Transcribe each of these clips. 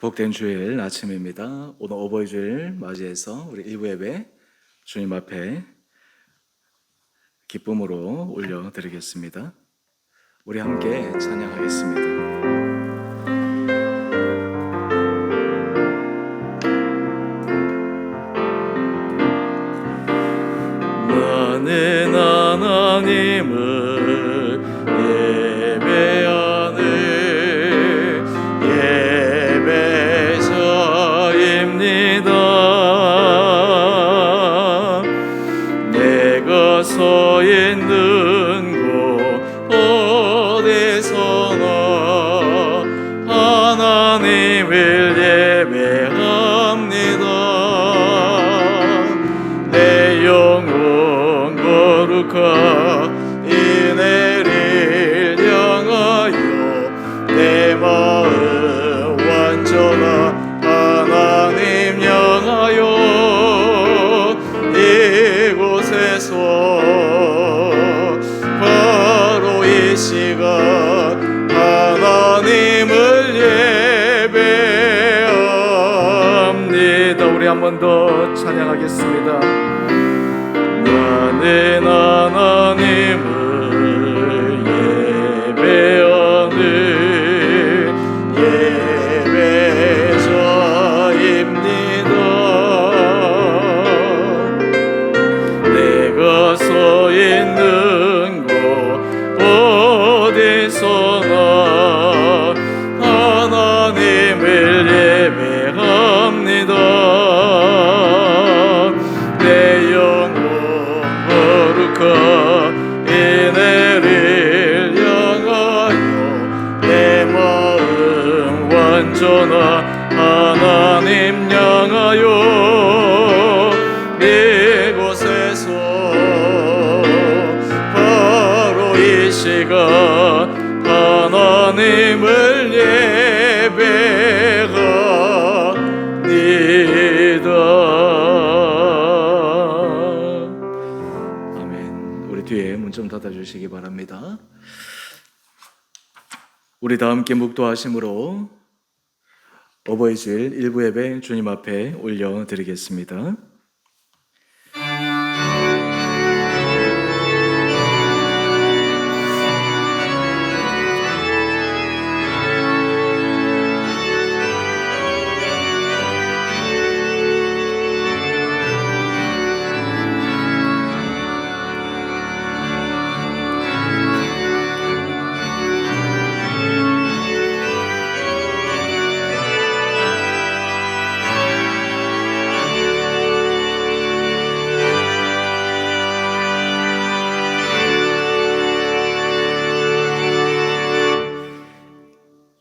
복된 주일 아침입니다. 오늘 어버이 주일 맞이해서 우리 일부 예배 주님 앞에 기쁨으로 올려드리겠습니다. 우리 함께 찬양하겠습니다. 나는 하나님을 예배하는 예배자입니다. 내가 서 있는 곳 어디서나 하나님을 예배합니다. 내 영혼 거룩한 이내를 향하여 내 마음 완전한 하나님 향하여 이곳에서 바로 이 시간 하나님을 예배합니다. 우리 한 번 더 찬양하겠습니다. 나는 하나님을 예배하는 예배자입니다. 내가 서 있는 곳 어디서나 하나님을 예배합니다. 내 영혼 거룩한 이내를 향하여 내 마음 완전한 하나님 향하여 이곳에서 바로 이 시간 하나님을 예배합니다. 아멘. 우리 뒤에 문 좀 닫아주시기 바랍니다. 우리 다 함께 묵도하심으로 어버이 주일 일부 예배 주님 앞에 올려드리겠습니다.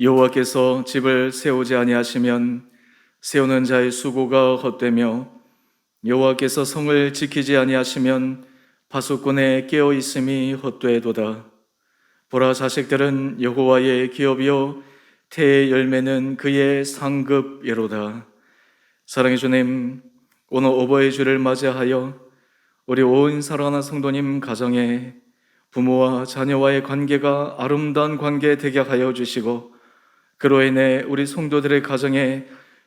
여호와께서 집을 세우지 아니하시면 세우는 자의 수고가 헛되며 여호와께서 성을 지키지 아니하시면 파수꾼의 깨어 있음이 헛되도다. 보라, 자식들은 여호와의 기업이요 태의 열매는 그의 상급이로다. 사랑의 주님, 오늘 어버이 주를 맞이하여 우리 온 사랑하는 성도님 가정에 부모와 자녀와의 관계가 아름다운 관계 되게 하여 주시고 그로 인해 우리 성도들의 가정에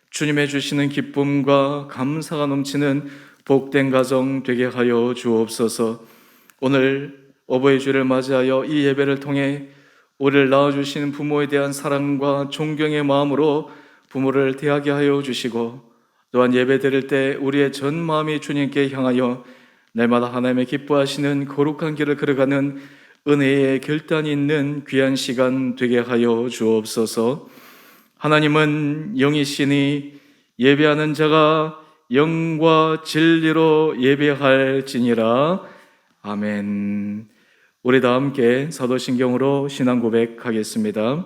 주님의 주시는 기쁨과 감사가 넘치는 복된 가정 되게 하여 주옵소서. 오늘 어버이 주를 맞이하여 이 예배를 통해 우리를 낳아주시는 부모에 대한 사랑과 존경의 마음으로 부모를 대하게 하여 주시고 또한 예배 드릴 때 우리의 전 마음이 주님께 향하여 날마다 하나님의 기뻐하시는 거룩한 길을 걸어가는 은혜의 결단이 있는 귀한 시간 되게 하여 주옵소서. 하나님은 영이시니 예배하는 자가 영과 진리로 예배할지니라. 아멘. 우리 다 함께 사도신경으로 신앙 고백하겠습니다.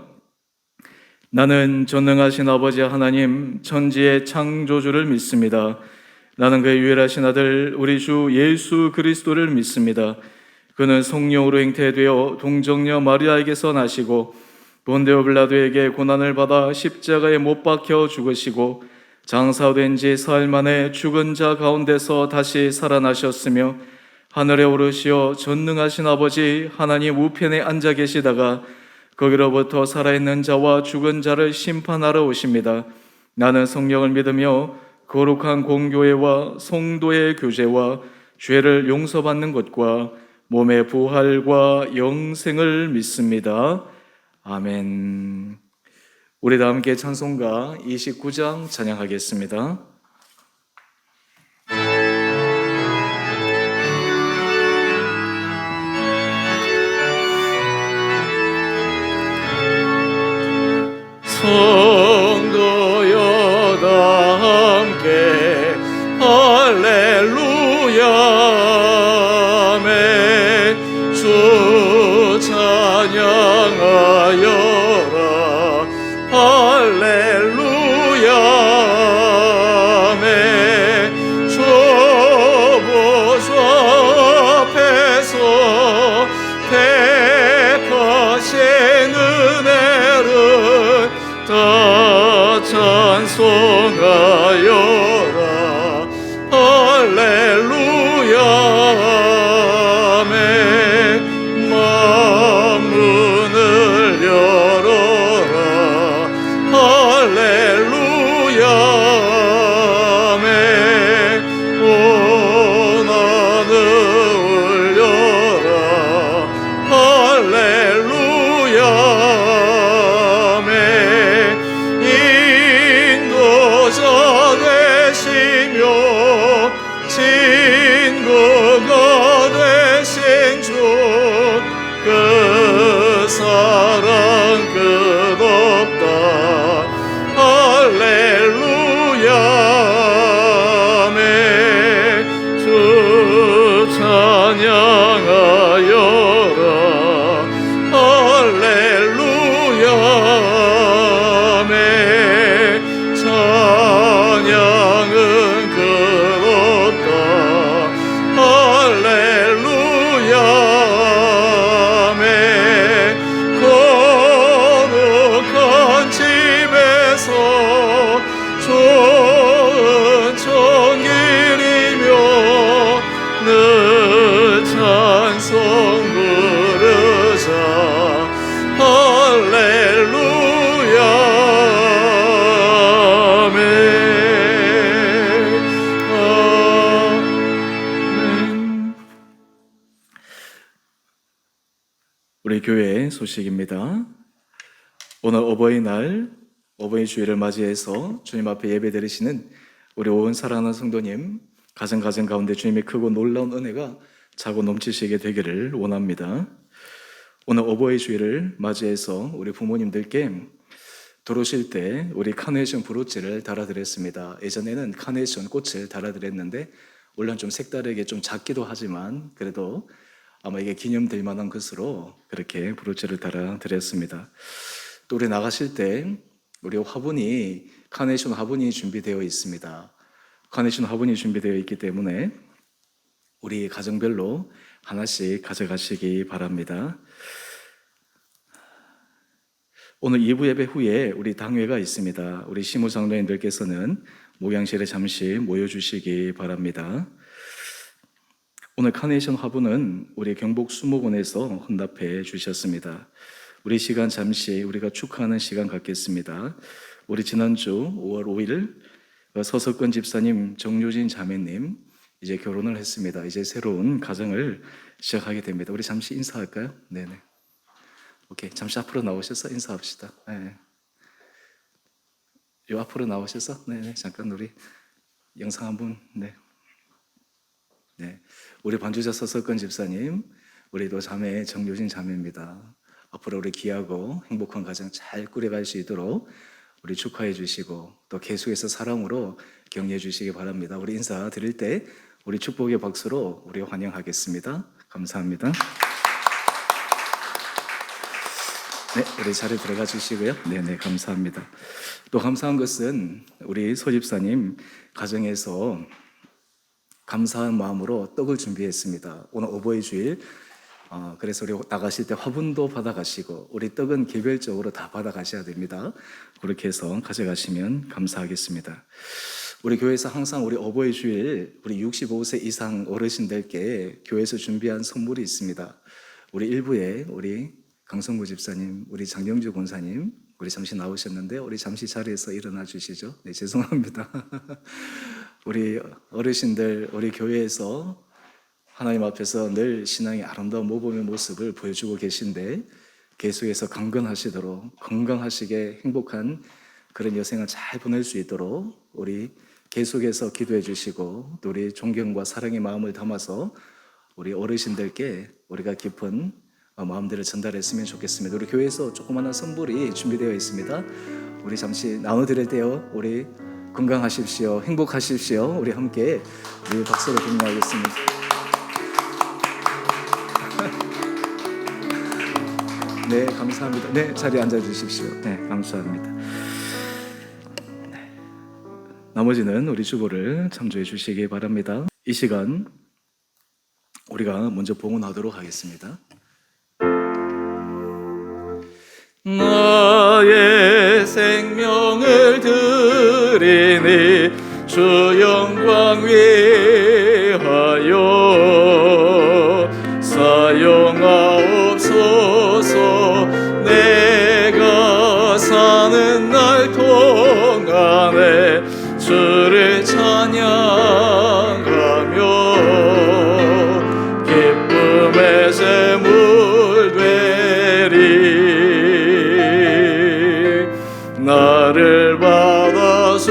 나는 전능하신 아버지 하나님 천지의 창조주를 믿습니다. 나는 그의 유일하신 아들 우리 주 예수 그리스도를 믿습니다. 그는 성령으로 잉태되어 동정녀 마리아에게서 나시고 본데오 빌라도에게 고난을 받아 십자가에 못 박혀 죽으시고 장사된 지 사흘 만에 죽은 자 가운데서 다시 살아나셨으며 하늘에 오르시어 전능하신 아버지 하나님 우편에 앉아 계시다가 거기로부터 살아있는 자와 죽은 자를 심판하러 오십니다. 나는 성령을 믿으며 거룩한 공교회와 성도의 교제와 죄를 용서받는 것과 몸의 부활과 영생을 믿습니다. 아멘. 우리 다 함께 찬송가 29장 찬양하겠습니다. 성도여 다 함께 할렐루야 아멘. 주 찬양하여라 할렐루야 아멘. 주 보좌 앞에서 택하신 은혜를 다 찬송하여라 할렐루야 아멘. 만문을 열어라 할렐루야 아멘. 고난을 울려라 할렐루야 인도자 되시며 친구가 되신 주 그 사랑 끝없다 할렐루야 아멘. 주 찬양하여라 할렐루야 아멘. 찬양은 끝없다 할렐루야 아멘. 거룩한 집에서 좋은 청길이며 늘 찬송 부르자 할렐루야 아멘. 아멘. 우리 교회의 소식입니다. 오늘 어버이날, 어버이 주일을 맞이해서 주님 앞에 예배 드리시는 우리 온 사랑하는 성도님, 가정 가운데 주님의 크고 놀라운 은혜가 차고 넘치시게 되기를 원합니다. 오늘 어버이 주일을 맞이해서 우리 부모님들께 들어오실 때 우리 카네이션 브로치를 달아드렸습니다. 예전에는 카네이션 꽃을 달아드렸는데 물론 좀 색다르게 좀 작기도 하지만 그래도 아마 이게 기념될 만한 것으로 그렇게 브로치를 달아드렸습니다. 또 우리 나가실 때 우리 화분이 카네이션 화분이 준비되어 있습니다. 카네이션 화분이 준비되어 있기 때문에 우리 가정별로 하나씩 가져가시기 바랍니다. 오늘 2부 예배 후에 우리 당회가 있습니다. 우리 시무장로님들께서는 목양실에 잠시 모여주시기 바랍니다. 오늘 카네이션 화분은 우리 경북 수목원에서 혼납해 주셨습니다. 우리 시간 잠시 우리가 축하하는 시간 갖겠습니다. 우리 지난주 5월 5일 서석권 집사님, 정유진 자매님 이제 결혼을 했습니다. 이제 새로운 가정을 시작하게 됩니다. 우리 잠시 인사할까요? 네네. 오케이, 잠시 앞으로 나오셔서 인사합시다. 네. 요 앞으로 나오셔서 네네 잠깐 우리 영상 한번 네. 네. 우리 반주자 서석권 집사님, 우리도 자매 정유진 자매입니다. 앞으로 우리 귀하고 행복한 가정 잘 꾸려갈 수 있도록 우리 축하해 주시고 또 계속해서 사랑으로 격려해 주시기 바랍니다. 우리 인사 드릴 때 우리 축복의 박수로 우리 환영하겠습니다. 감사합니다. 네, 우리 자리에 들어가 주시고요. 네네, 감사합니다. 또 감사한 것은 우리 소집사님 가정에서 감사한 마음으로 떡을 준비했습니다. 오늘 어버이 주일 그래서 우리 나가실 때 화분도 받아가시고 우리 떡은 개별적으로 다 받아가셔야 됩니다. 그렇게 해서 가져가시면 감사하겠습니다. 우리 교회에서 항상 우리 어버이 주일 우리 65세 이상 어르신들께 교회에서 준비한 선물이 있습니다. 우리 일부에 우리 강성구 집사님, 우리 장영주 권사님, 우리 잠시 나오셨는데 우리 잠시 자리에서 일어나 주시죠. 네, 죄송합니다. 우리 어르신들 우리 교회에서 하나님 앞에서 늘 신앙의 아름다운 모범의 모습을 보여주고 계신데 계속해서 강건하시도록 건강하시게 행복한 그런 여생을 잘 보낼 수 있도록 우리 계속해서 기도해 주시고 또 우리 존경과 사랑의 마음을 담아서 우리 어르신들께 우리가 깊은 마음들을 전달했으면 좋겠습니다. 우리 교회에서 조그마한 선물이 준비되어 있습니다. 우리 잠시 나눠드릴 때요. 우리 건강하십시오. 행복하십시오. 우리 함께 우리 박수로 격려하겠습니다. 네, 감사합니다. 네, 자리에 앉아 주십시오. 네, 감사합니다. 나머지는 우리 주보를 참조해 주시기 바랍니다. 이 시간 우리가 먼저 봉헌하도록 하겠습니다. 나의 생명을 드리니 주 영광 위하여 사용하옵소서. 내가 사는 날 동안에 주를 찬양하며 기쁨의 제물 되리. 나를 받아주소서.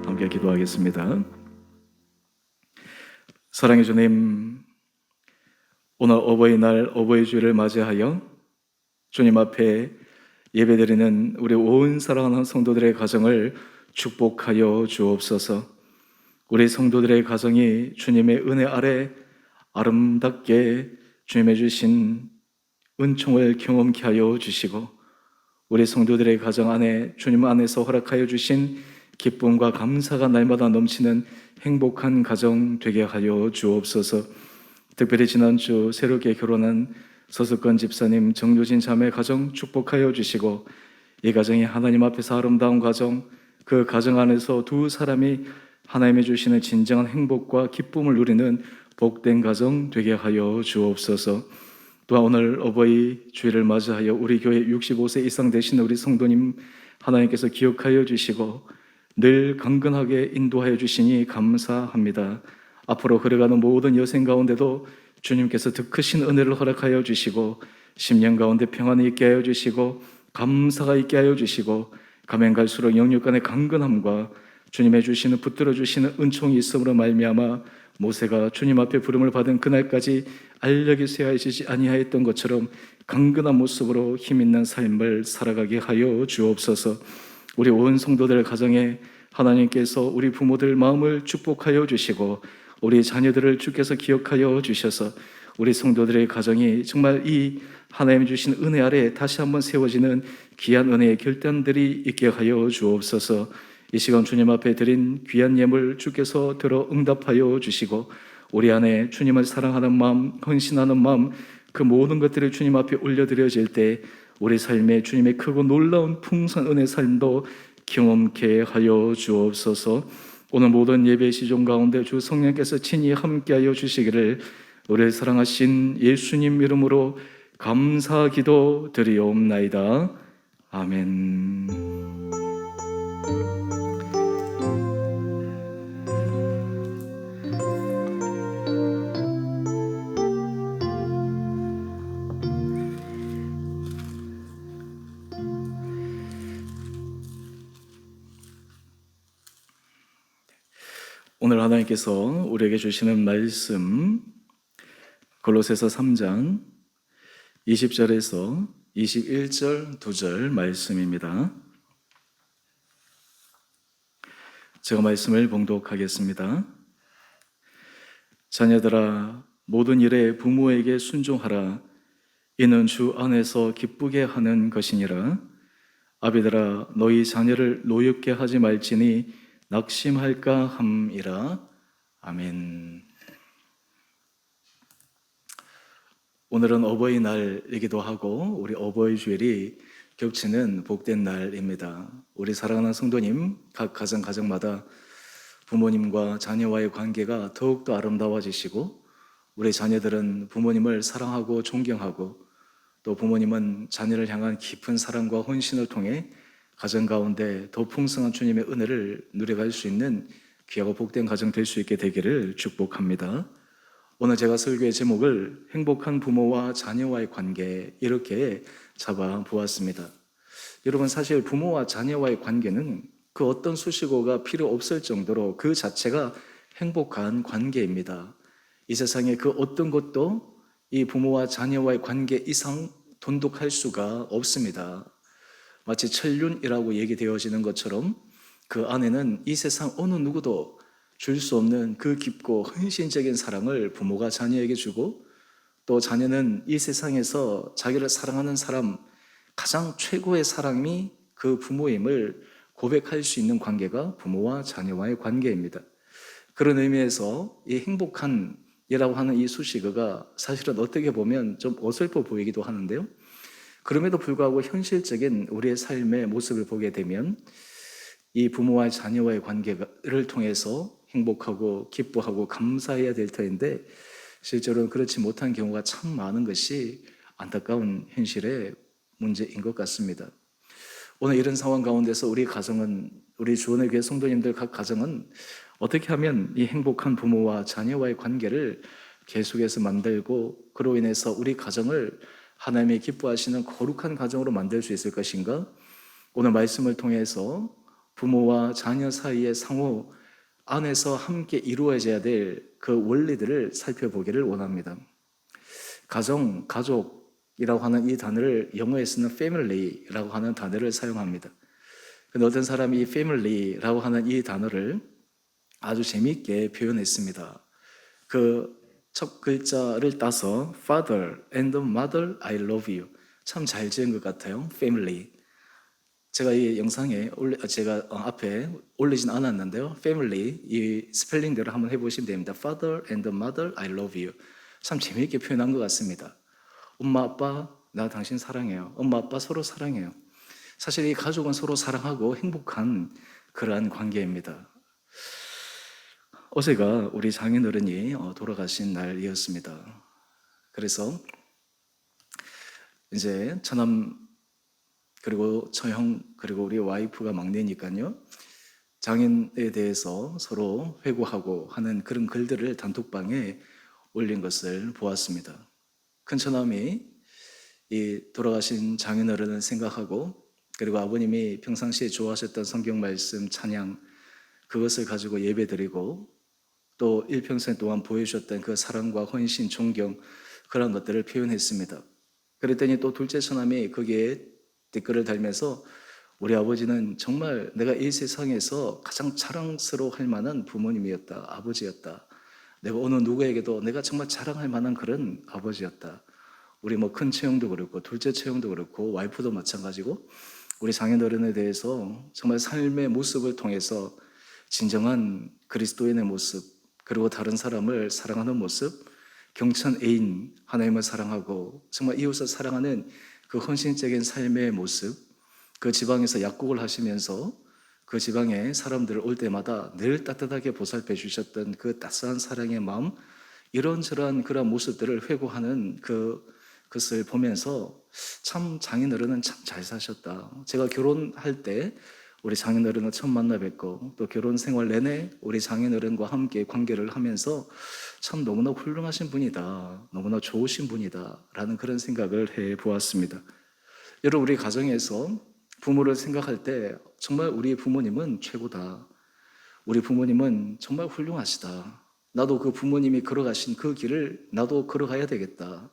함께 기도하겠습니다. 사랑의 주님, 오늘 어버이날 어버이주일을 맞이하여 주님 앞에 예배드리는 우리 온 사랑하는 성도들의 가정을 축복하여 주옵소서. 우리 성도들의 가정이 주님의 은혜 아래 아름답게 주님의 주신 은총을 경험케 하여 주시고 우리 성도들의 가정 안에 주님 안에서 허락하여 주신 기쁨과 감사가 날마다 넘치는 행복한 가정 되게 하여 주옵소서. 특별히 지난주 새롭게 결혼한 서석권 집사님, 정유진 자매 가정 축복하여 주시고 이 가정이 하나님 앞에서 아름다운 가정, 그 가정 안에서 두 사람이 하나님이 주시는 진정한 행복과 기쁨을 누리는 복된 가정 되게 하여 주옵소서. 또한 오늘 어버이 주일을 맞이하여 우리 교회 65세 이상 되신 우리 성도님 하나님께서 기억하여 주시고 늘 강건하게 인도하여 주시니 감사합니다. 앞으로 걸어가는 모든 여생 가운데도 주님께서 더 크신 은혜를 허락하여 주시고 10년 가운데 평안이 있게 하여 주시고 감사가 있게 하여 주시고 가면 갈수록 영육 간의 강건함과 주님의 주시는 붙들어 주시는 은총이 있음으로 말미암아 모세가 주님 앞에 부름을 받은 그날까지 알력이 쇠하시지 아니하였던 것처럼 강건한 모습으로 힘있는 삶을 살아가게 하여 주옵소서. 우리 온 성도들 가정에 하나님께서 우리 부모들 마음을 축복하여 주시고 우리 자녀들을 주께서 기억하여 주셔서 우리 성도들의 가정이 정말 이 하나님이 주신 은혜 아래 다시 한번 세워지는 귀한 은혜의 결단들이 있게 하여 주옵소서. 이 시간 주님 앞에 드린 귀한 예물 주께서 들어 응답하여 주시고 우리 안에 주님을 사랑하는 마음, 헌신하는 마음, 그 모든 것들을 주님 앞에 올려드려질 때 우리 삶에 주님의 크고 놀라운 풍성한 은혜 삶도 경험케 하여 주옵소서. 오늘 모든 예배 시종 가운데 주 성령께서 친히 함께하여 주시기를 우리를 사랑하신 예수님 이름으로 감사 기도 드리옵나이다. 아멘. 오늘 하나님께서 우리에게 주시는 말씀 골로새서 3장 20절에서 21절 2절 말씀입니다. 제가 말씀을 봉독하겠습니다. 자녀들아, 모든 일에 부모에게 순종하라. 이는 주 안에서 기쁘게 하는 것이니라. 아비들아, 너희 자녀를 노엽게 하지 말지니 낙심할까 함이라. 아멘. 오늘은 어버이날이기도 하고 우리 어버이 주일이 겹치는 복된 날입니다. 우리 사랑하는 성도님, 각 가정마다 부모님과 자녀와의 관계가 더욱더 아름다워지시고 우리 자녀들은 부모님을 사랑하고 존경하고 또 부모님은 자녀를 향한 깊은 사랑과 헌신을 통해 가정 가운데 더 풍성한 주님의 은혜를 누려갈 수 있는 귀하고 복된 가정 될 수 있게 되기를 축복합니다. 오늘 제가 설교의 제목을 행복한 부모와 자녀와의 관계 이렇게 잡아 보았습니다. 여러분, 사실 부모와 자녀와의 관계는 그 어떤 수식어가 필요 없을 정도로 그 자체가 행복한 관계입니다. 이 세상에 그 어떤 것도 이 부모와 자녀와의 관계 이상 돈독할 수가 없습니다. 마치 천륜이라고 얘기되어지는 것처럼 그 안에는 이 세상 어느 누구도 줄 수 없는 그 깊고 헌신적인 사랑을 부모가 자녀에게 주고 또 자녀는 이 세상에서 자기를 사랑하는 사람 가장 최고의 사람이 그 부모임을 고백할 수 있는 관계가 부모와 자녀와의 관계입니다. 그런 의미에서 이 행복한이라고 하는 이 수식어가 사실은 어떻게 보면 좀 어설퍼 보이기도 하는데요. 그럼에도 불구하고 현실적인 우리의 삶의 모습을 보게 되면 이 부모와 자녀와의 관계를 통해서 행복하고 기뻐하고 감사해야 될 터인데 실제로는 그렇지 못한 경우가 참 많은 것이 안타까운 현실의 문제인 것 같습니다. 오늘 이런 상황 가운데서 우리 가정은, 우리 주원의 교회 성도님들 각 가정은 어떻게 하면 이 행복한 부모와 자녀와의 관계를 계속해서 만들고 그로 인해서 우리 가정을 하나님이 기뻐하시는 거룩한 가정으로 만들 수 있을 것인가? 오늘 말씀을 통해서 부모와 자녀 사이의 상호 안에서 함께 이루어져야 될 그 원리들을 살펴보기를 원합니다. 가정, 가족이라고 하는 이 단어를 영어에서는 family라고 하는 단어를 사용합니다. 근데 어떤 사람이 이 family라고 하는 이 단어를 아주 재미있게 표현했습니다. 그 첫 글자를 따서 Father and Mother, I love you. 참 잘 지은 것 같아요. Family. 제가 이 영상에 제가 앞에 올리진 않았는데요. Family 이 스펠링대로 한번 해보시면 됩니다. Father and Mother, I love you. 참 재미있게 표현한 것 같습니다. 엄마 아빠 나 당신 사랑해요. 엄마 아빠 서로 사랑해요. 사실 이 가족은 서로 사랑하고 행복한 그러한 관계입니다. 어제가 우리 장인어른이 돌아가신 날이었습니다. 그래서 이제 처남 그리고 처형 그리고 우리 와이프가 막내니까요. 장인에 대해서 서로 회고하고 하는 그런 글들을 단톡방에 올린 것을 보았습니다. 큰 처남이 이 돌아가신 장인어른을 생각하고 그리고 아버님이 평상시에 좋아하셨던 성경 말씀 찬양 그것을 가지고 예배드리고 또 일평생 동안 보여주셨던 그 사랑과 헌신, 존경 그런 것들을 표현했습니다. 그랬더니 또 둘째 처남이 거기에 댓글을 달면서 우리 아버지는 정말 내가 이 세상에서 가장 자랑스러워할 만한 부모님이었다, 아버지였다. 내가 어느 누구에게도 내가 정말 자랑할 만한 그런 아버지였다. 우리 뭐 큰 처형도 그렇고 둘째 처형도 그렇고 와이프도 마찬가지고 우리 장인어른에 대해서 정말 삶의 모습을 통해서 진정한 그리스도인의 모습 그리고 다른 사람을 사랑하는 모습, 경천 애인, 하나님을 사랑하고 정말 이웃을 사랑하는 그 헌신적인 삶의 모습, 그 지방에서 약국을 하시면서 그 지방에 사람들 올 때마다 늘 따뜻하게 보살펴 주셨던 그 따스한 사랑의 마음, 이런저런 그런 모습들을 회고하는 그것을 보면서 참 장인어른은 참 잘 사셨다. 제가 결혼할 때 우리 장인어른을 처음 만나 뵙고 또 결혼 생활 내내 우리 장인어른과 함께 관계를 하면서 참 너무나 훌륭하신 분이다. 너무나 좋으신 분이다. 라는 그런 생각을 해 보았습니다. 여러분, 우리 가정에서 부모를 생각할 때 정말 우리 부모님은 최고다. 우리 부모님은 정말 훌륭하시다. 나도 그 부모님이 걸어가신 그 길을 나도 걸어가야 되겠다.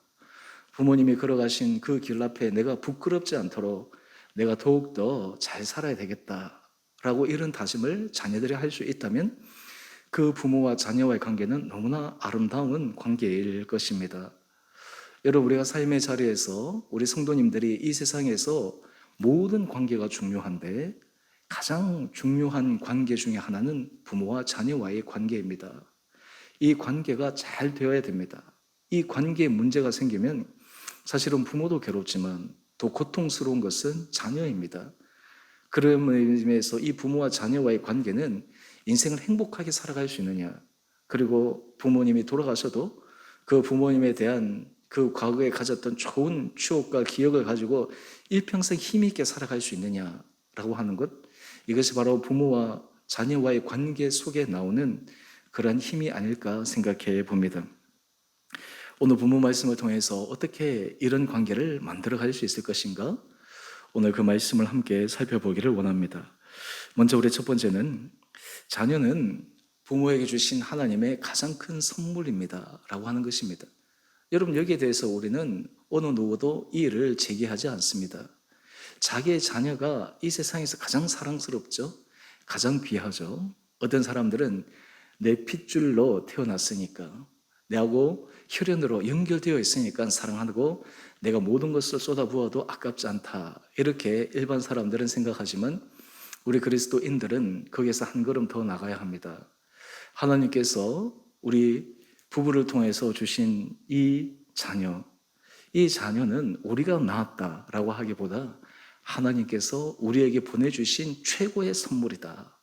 부모님이 걸어가신 그 길 앞에 내가 부끄럽지 않도록 내가 더욱더 잘 살아야 되겠다라고 이런 다짐을 자녀들이 할 수 있다면 그 부모와 자녀와의 관계는 너무나 아름다운 관계일 것입니다. 여러분, 우리가 삶의 자리에서 우리 성도님들이 이 세상에서 모든 관계가 중요한데 가장 중요한 관계 중에 하나는 부모와 자녀와의 관계입니다. 이 관계가 잘 되어야 됩니다. 이 관계에 문제가 생기면 사실은 부모도 괴롭지만 더 고통스러운 것은 자녀입니다. 그런 의미에서 이 부모와 자녀와의 관계는 인생을 행복하게 살아갈 수 있느냐, 그리고 부모님이 돌아가셔도 그 부모님에 대한 그 과거에 가졌던 좋은 추억과 기억을 가지고 일평생 힘 있게 살아갈 수 있느냐라고 하는 것, 이것이 바로 부모와 자녀와의 관계 속에 나오는 그러한 힘이 아닐까 생각해 봅니다. 오늘 본문 말씀을 통해서 어떻게 이런 관계를 만들어 갈 수 있을 것인가? 오늘 그 말씀을 함께 살펴보기를 원합니다. 먼저 우리 첫 번째는 자녀는 부모에게 주신 하나님의 가장 큰 선물입니다 라고 하는 것입니다. 여러분, 여기에 대해서 우리는 어느 누구도 이의를 제기하지 않습니다. 자기의 자녀가 이 세상에서 가장 사랑스럽죠. 가장 귀하죠. 어떤 사람들은 내 핏줄로 태어났으니까, 내하고 혈연으로 연결되어 있으니까 사랑하고 내가 모든 것을 쏟아부어도 아깝지 않다, 이렇게 일반 사람들은 생각하지만 우리 그리스도인들은 거기에서 한 걸음 더 나가야 합니다. 하나님께서 우리 부부를 통해서 주신 이 자녀는 우리가 낳았다라고 하기보다 하나님께서 우리에게 보내주신 최고의 선물이다.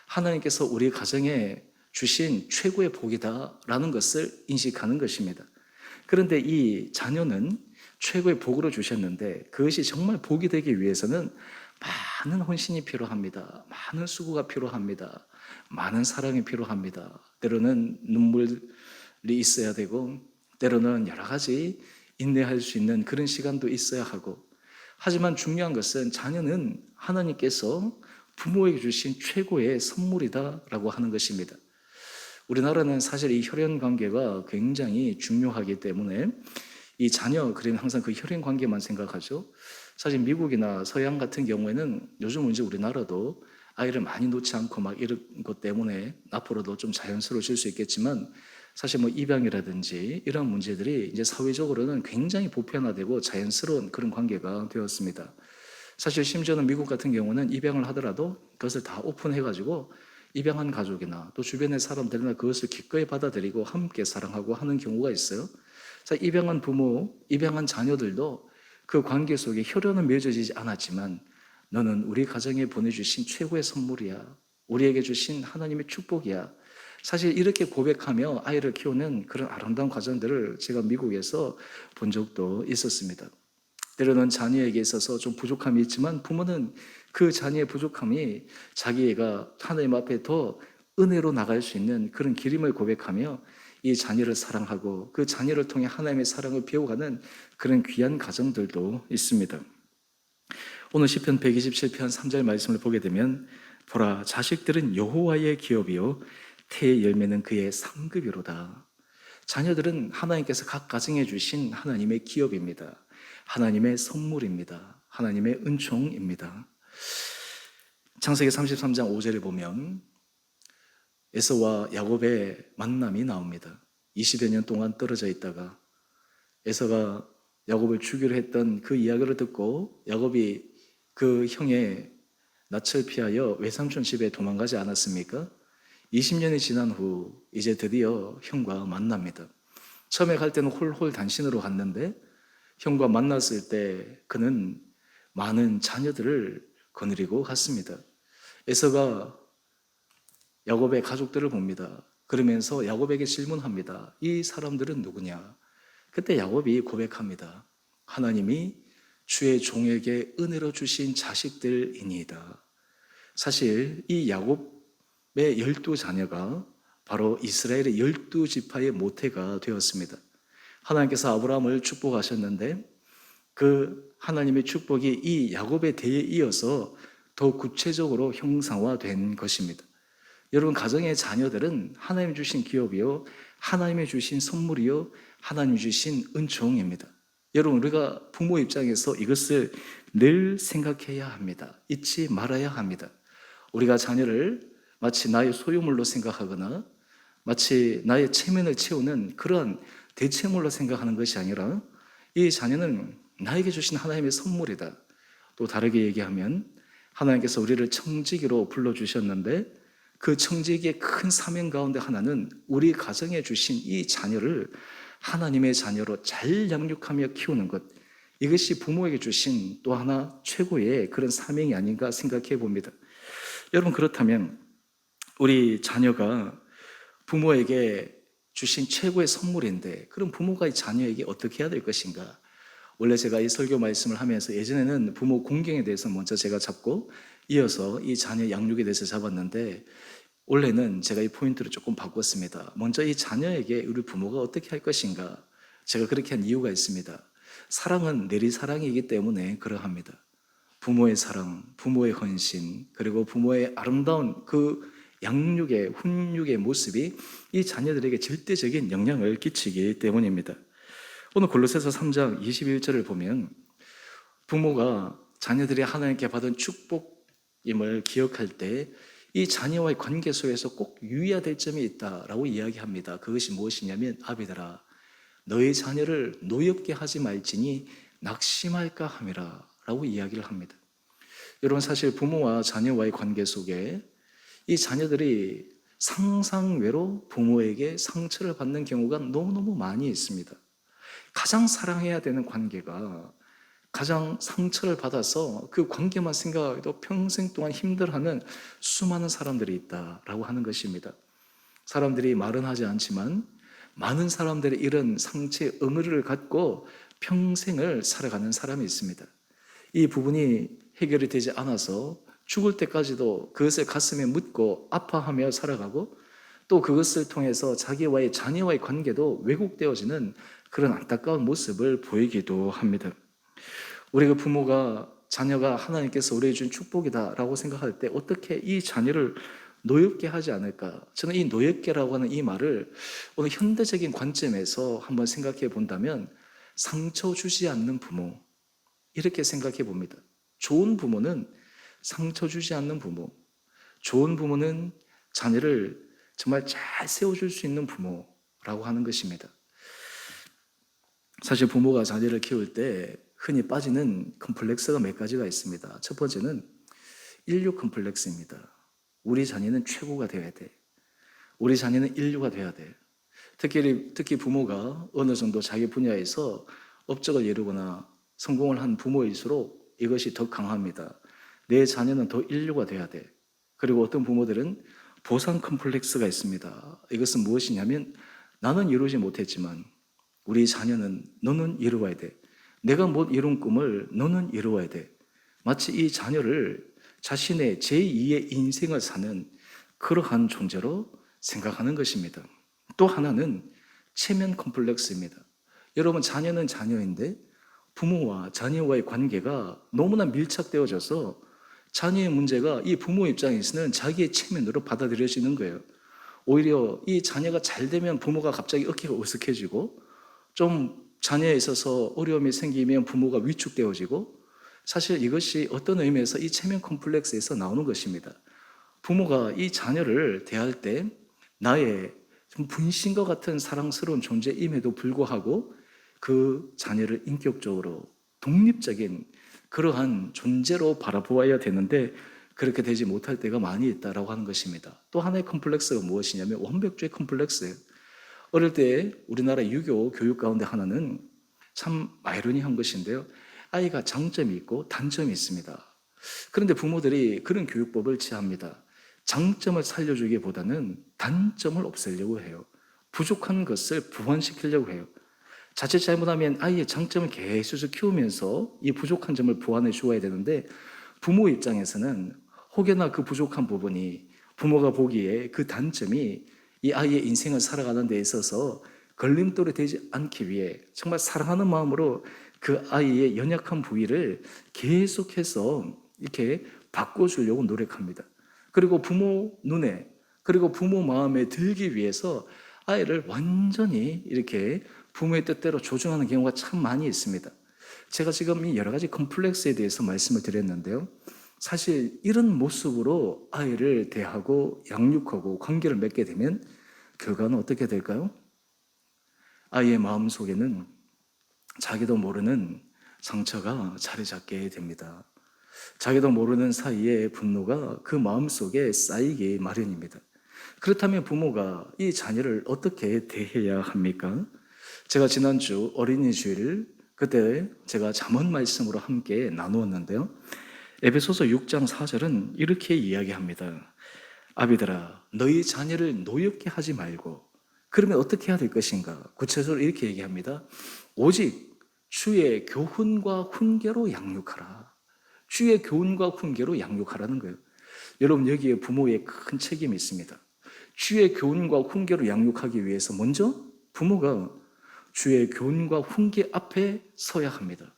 하나님께서 우리 가정에 주신 최고의 복이다라는 것을 인식하는 것입니다. 그런데 이 자녀는 최고의 복으로 주셨는데 그것이 정말 복이 되기 위해서는 많은 헌신이 필요합니다. 많은 수고가 필요합니다. 많은 사랑이 필요합니다. 때로는 눈물이 있어야 되고, 때로는 여러 가지 인내할 수 있는 그런 시간도 있어야 하고, 하지만 중요한 것은 자녀는 하나님께서 부모에게 주신 최고의 선물이다라고 하는 것입니다. 우리나라는 사실 이 혈연 관계가 굉장히 중요하기 때문에 이 자녀, 그러면 항상 그 혈연 관계만 생각하죠. 사실 미국이나 서양 같은 경우에는 요즘 이제 우리나라도 아이를 많이 놓지 않고 막 이런 것 때문에 앞으로도 좀 자연스러워질 수 있겠지만, 사실 뭐 입양이라든지 이런 문제들이 이제 사회적으로는 굉장히 보편화되고 자연스러운 그런 관계가 되었습니다. 사실 심지어는 미국 같은 경우는 입양을 하더라도 그것을 다 오픈해가지고 입양한 가족이나 또 주변의 사람들이나 그것을 기꺼이 받아들이고 함께 사랑하고 하는 경우가 있어요. 입양한 부모, 입양한 자녀들도 그 관계 속에 혈연은 맺어지지 않았지만 너는 우리 가정에 보내주신 최고의 선물이야. 우리에게 주신 하나님의 축복이야. 사실 이렇게 고백하며 아이를 키우는 그런 아름다운 과정들을 제가 미국에서 본 적도 있었습니다. 때로는 자녀에게 있어서 좀 부족함이 있지만 부모는 그 자녀의 부족함이 자기가 하나님 앞에 더 은혜로 나갈 수 있는 그런 길임을 고백하며 이 자녀를 사랑하고 그 자녀를 통해 하나님의 사랑을 배워가는 그런 귀한 가정들도 있습니다. 오늘 시편 127편 3절 말씀을 보게 되면, 보라, 자식들은 여호와의 기업이요 태의 열매는 그의 상급이로다. 자녀들은 하나님께서 각 가정에 주신 하나님의 기업입니다. 하나님의 선물입니다. 하나님의 은총입니다. 창세기 33장 5절에 보면 에서와 야곱의 만남이 나옵니다. 20여 년 동안 떨어져 있다가 에서가 야곱을 죽이려 했던 그 이야기를 듣고 야곱이 그 형의 낯을 피하여 외삼촌 집에 도망가지 않았습니까? 20년이 지난 후 이제 드디어 형과 만납니다. 처음에 갈 때는 홀홀 단신으로 갔는데 형과 만났을 때 그는 많은 자녀들을 거느리고 갔습니다. 에서가 야곱의 가족들을 봅니다. 그러면서 야곱에게 질문합니다. 이 사람들은 누구냐? 그때 야곱이 고백합니다. 하나님이 주의 종에게 은혜로 주신 자식들이니이다. 사실 이 야곱의 12자녀가 바로 이스라엘의 12지파의 모태가 되었습니다. 하나님께서 아브라함을 축복하셨는데 그 하나님의 축복이 이 야곱의 대에 이어서 더 구체적으로 형상화된 것입니다. 여러분, 가정의 자녀들은 하나님이 주신 기업이요, 하나님이 주신 선물이요, 하나님이 주신 은총입니다. 여러분, 우리가 부모 입장에서 이것을 늘 생각해야 합니다. 잊지 말아야 합니다. 우리가 자녀를 마치 나의 소유물로 생각하거나 마치 나의 체면을 채우는 그런 대체물로 생각하는 것이 아니라 이 자녀는 나에게 주신 하나님의 선물이다. 또 다르게 얘기하면 하나님께서 우리를 청지기로 불러주셨는데 그 청지기의 큰 사명 가운데 하나는 우리 가정에 주신 이 자녀를 하나님의 자녀로 잘 양육하며 키우는 것, 이것이 부모에게 주신 또 하나 최고의 그런 사명이 아닌가 생각해 봅니다. 여러분, 그렇다면 우리 자녀가 부모에게 주신 최고의 선물인데 그럼 부모가 이 자녀에게 어떻게 해야 될 것인가? 원래 제가 이 설교 말씀을 하면서 예전에는 부모 공경에 대해서 먼저 제가 잡고 이어서 이 자녀 양육에 대해서 잡았는데 원래는 제가 이 포인트를 조금 바꿨습니다. 먼저 이 자녀에게 우리 부모가 어떻게 할 것인가? 제가 그렇게 한 이유가 있습니다. 사랑은 내리사랑이기 때문에 그러합니다. 부모의 사랑, 부모의 헌신, 그리고 부모의 아름다운 그 양육의, 훈육의 모습이 이 자녀들에게 절대적인 영향을 끼치기 때문입니다. 오늘 골로새서 3장 21절을 보면 부모가 자녀들이 하나님께 받은 축복임을 기억할 때 이 자녀와의 관계 속에서 꼭 유의해야 될 점이 있다라고 이야기합니다. 그것이 무엇이냐면 아비들아 너희 자녀를 노엽게 하지 말지니 낙심할까 함이라 라고 이야기를 합니다. 여러분 사실 부모와 자녀와의 관계 속에 이 자녀들이 상상외로 부모에게 상처를 받는 경우가 너무너무 많이 있습니다. 가장 사랑해야 되는 관계가 가장 상처를 받아서 그 관계만 생각해도 평생 동안 힘들어하는 수많은 사람들이 있다라고 하는 것입니다. 사람들이 말은 하지 않지만 많은 사람들이 이런 상처의 응어리를 갖고 평생을 살아가는 사람이 있습니다. 이 부분이 해결이 되지 않아서 죽을 때까지도 그것을 가슴에 묻고 아파하며 살아가고 또 그것을 통해서 자기와의 자녀와의 관계도 왜곡되어지는 그런 안타까운 모습을 보이기도 합니다. 우리가 부모가 자녀가 하나님께서 우리에게 준 축복이다라고 생각할 때 어떻게 이 자녀를 노엽게 하지 않을까? 저는 이 노엽게라고 하는 이 말을 오늘 현대적인 관점에서 한번 생각해 본다면 상처 주지 않는 부모 이렇게 생각해 봅니다. 좋은 부모는 상처 주지 않는 부모, 좋은 부모는 자녀를 정말 잘 세워줄 수 있는 부모라고 하는 것입니다. 사실 부모가 자녀를 키울 때 흔히 빠지는 컴플렉스가 몇 가지가 있습니다. 첫 번째는 인류 컴플렉스입니다. 우리 자녀는 최고가 되어야 돼. 우리 자녀는 인류가 되어야 돼. 특히 부모가 어느 정도 자기 분야에서 업적을 이루거나 성공을 한 부모일수록 이것이 더 강합니다. 내 자녀는 더 인류가 되어야 돼. 그리고 어떤 부모들은 보상 컴플렉스가 있습니다. 이것은 무엇이냐면 나는 이루지 못했지만 우리 자녀는 너는 이루어야 돼. 내가 못 이룬 꿈을 너는 이루어야 돼. 마치 이 자녀를 자신의 제2의 인생을 사는 그러한 존재로 생각하는 것입니다. 또 하나는 체면 컴플렉스입니다. 여러분 자녀는 자녀인데 부모와 자녀와의 관계가 너무나 밀착되어져서 자녀의 문제가 이 부모 입장에서는 자기의 체면으로 받아들여지는 거예요. 오히려 이 자녀가 잘 되면 부모가 갑자기 어깨가 으쓱해지고 좀 자녀에 있어서 어려움이 생기면 부모가 위축되어지고 사실 이것이 어떤 의미에서 이 체면 컴플렉스에서 나오는 것입니다. 부모가 이 자녀를 대할 때 나의 좀 분신과 같은 사랑스러운 존재임에도 불구하고 그 자녀를 인격적으로 독립적인 그러한 존재로 바라보아야 되는데 그렇게 되지 못할 때가 많이 있다라고 하는 것입니다. 또 하나의 컴플렉스가 무엇이냐면 완벽주의 컴플렉스예요. 어릴 때 우리나라 유교 교육 가운데 하나는 참 아이러니한 것인데요. 아이가 장점이 있고 단점이 있습니다. 그런데 부모들이 그런 교육법을 취합니다. 장점을 살려주기보다는 단점을 없애려고 해요. 부족한 것을 보완시키려고 해요. 자칫 잘못하면 아이의 장점을 계속 키우면서 이 부족한 점을 보완해 주어야 되는데 부모 입장에서는 혹여나 그 부족한 부분이 부모가 보기에 그 단점이 이 아이의 인생을 살아가는 데 있어서 걸림돌이 되지 않기 위해 정말 사랑하는 마음으로 그 아이의 연약한 부위를 계속해서 이렇게 바꿔주려고 노력합니다. 그리고 부모 눈에 그리고 부모 마음에 들기 위해서 아이를 완전히 이렇게 부모의 뜻대로 조종하는 경우가 참 많이 있습니다. 제가 지금 이 여러 가지 컴플렉스에 대해서 말씀을 드렸는데요. 사실 이런 모습으로 아이를 대하고 양육하고 관계를 맺게 되면 결과는 어떻게 될까요? 아이의 마음속에는 자기도 모르는 상처가 자리 잡게 됩니다. 자기도 모르는 사이에 분노가 그 마음속에 쌓이기 마련입니다. 그렇다면 부모가 이 자녀를 어떻게 대해야 합니까? 제가 지난주 어린이 주일 그때 제가 잠언 말씀으로 함께 나누었는데요. 에베소서 6장 4절은 이렇게 이야기합니다. 아비들아 너희 자녀를 노엽게 하지 말고 그러면 어떻게 해야 될 것인가? 구체적으로 이렇게 얘기합니다. 오직 주의 교훈과 훈계로 양육하라. 주의 교훈과 훈계로 양육하라는 거예요. 여러분, 여기에 부모의 큰 책임이 있습니다. 주의 교훈과 훈계로 양육하기 위해서 먼저 부모가 주의 교훈과 훈계 앞에 서야 합니다.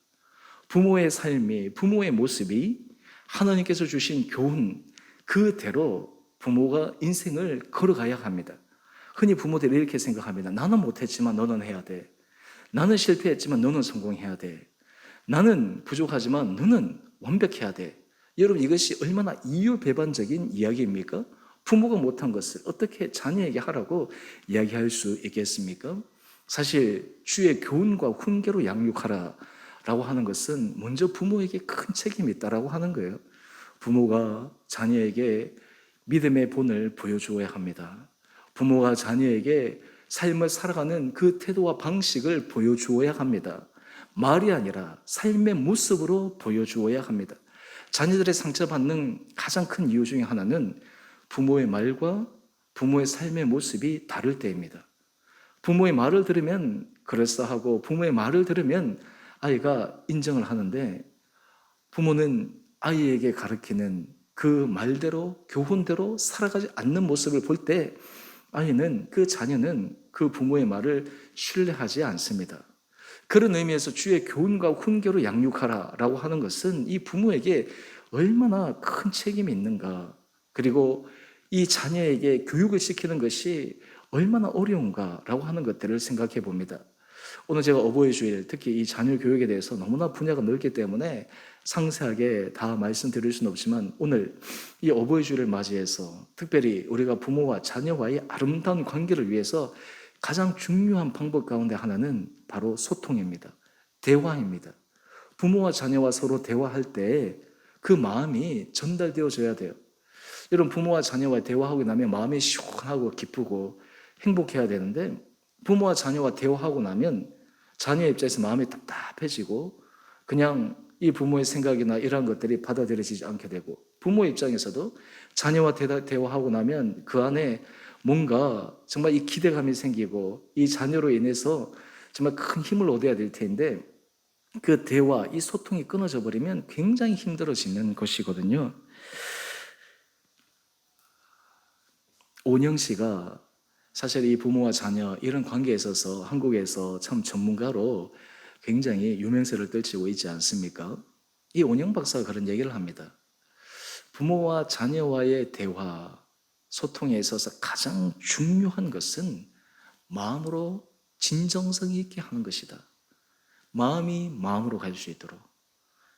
부모의 삶이, 부모의 모습이 하나님께서 주신 교훈 그대로 부모가 인생을 걸어가야 합니다. 흔히 부모들이 이렇게 생각합니다. 나는 못했지만 너는 해야 돼. 나는 실패했지만 너는 성공해야 돼. 나는 부족하지만 너는 완벽해야 돼. 여러분, 이것이 얼마나 이율배반적인 이야기입니까? 부모가 못한 것을 어떻게 자녀에게 하라고 이야기할 수 있겠습니까? 사실 주의 교훈과 훈계로 양육하라 라고 하는 것은 먼저 부모에게 큰 책임이 있다라고 하는 거예요. 부모가 자녀에게 믿음의 본을 보여주어야 합니다. 부모가 자녀에게 삶을 살아가는 그 태도와 방식을 보여주어야 합니다. 말이 아니라 삶의 모습으로 보여주어야 합니다. 자녀들의 상처받는 가장 큰 이유 중에 하나는 부모의 말과 부모의 삶의 모습이 다를 때입니다. 부모의 말을 들으면 그럴싸하고 부모의 말을 들으면 아이가 인정을 하는데, 부모는 아이에게 가르치는 그 말대로 교훈대로 살아가지 않는 모습을 볼 때 아이는, 그 자녀는 그 부모의 말을 신뢰하지 않습니다. 그런 의미에서 주의 교훈과 훈계로 양육하라 라고 하는 것은 이 부모에게 얼마나 큰 책임이 있는가, 그리고 이 자녀에게 교육을 시키는 것이 얼마나 어려운가 라고 하는 것들을 생각해 봅니다. 오늘 제가 어버이 주일, 특히 이 자녀 교육에 대해서 너무나 분야가 넓기 때문에 상세하게 다 말씀드릴 수는 없지만, 오늘 이 어버이 주일을 맞이해서 특별히 우리가 부모와 자녀와의 아름다운 관계를 위해서 가장 중요한 방법 가운데 하나는 바로 소통입니다. 대화입니다. 부모와 자녀와 서로 대화할 때 그 마음이 전달되어져야 돼요. 여러분, 부모와 자녀와 대화하고 나면 마음이 시원하고 기쁘고 행복해야 되는데, 부모와 자녀와 대화하고 나면 자녀의 입장에서 마음이 답답해지고 그냥 이 부모의 생각이나 이러한 것들이 받아들여지지 않게 되고, 부모의 입장에서도 자녀와 대화하고 나면 그 안에 뭔가 정말 이 기대감이 생기고 이 자녀로 인해서 정말 큰 힘을 얻어야 될 텐데, 그 대화, 이 소통이 끊어져 버리면 굉장히 힘들어지는 것이거든요. 오은영 씨가 사실 이 부모와 자녀 이런 관계에 있어서 한국에서 참 전문가로 굉장히 유명세를 떨치고 있지 않습니까? 이 오은영 박사가 그런 얘기를 합니다. 부모와 자녀와의 대화, 소통에 있어서 가장 중요한 것은 마음으로 진정성 있게 하는 것이다. 마음이 마음으로 갈 수 있도록,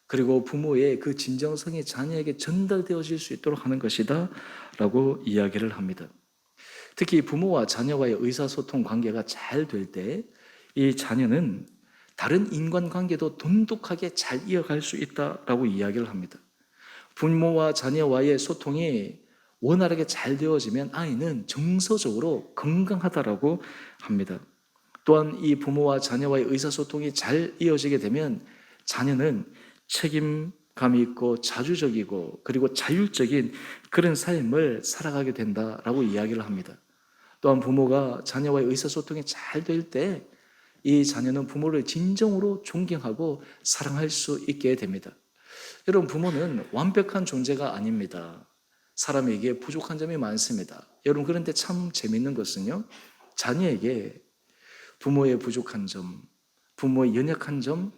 그리고 부모의 그 진정성이 자녀에게 전달되어질 수 있도록 하는 것이다 라고 이야기를 합니다. 특히 부모와 자녀와의 의사소통 관계가 잘 될 때 이 자녀는 다른 인간관계도 돈독하게 잘 이어갈 수 있다라고 이야기를 합니다. 부모와 자녀와의 소통이 원활하게 잘 되어지면 아이는 정서적으로 건강하다라고 합니다. 또한 이 부모와 자녀와의 의사소통이 잘 이어지게 되면 자녀는 책임감이 있고 자주적이고 그리고 자율적인 그런 삶을 살아가게 된다라고 이야기를 합니다. 또한 부모가 자녀와의 의사소통이 잘 될 때 이 자녀는 부모를 진정으로 존경하고 사랑할 수 있게 됩니다. 여러분, 부모는 완벽한 존재가 아닙니다. 사람에게 부족한 점이 많습니다. 여러분, 그런데 참 재밌는 것은요, 자녀에게 부모의 부족한 점, 부모의 연약한 점,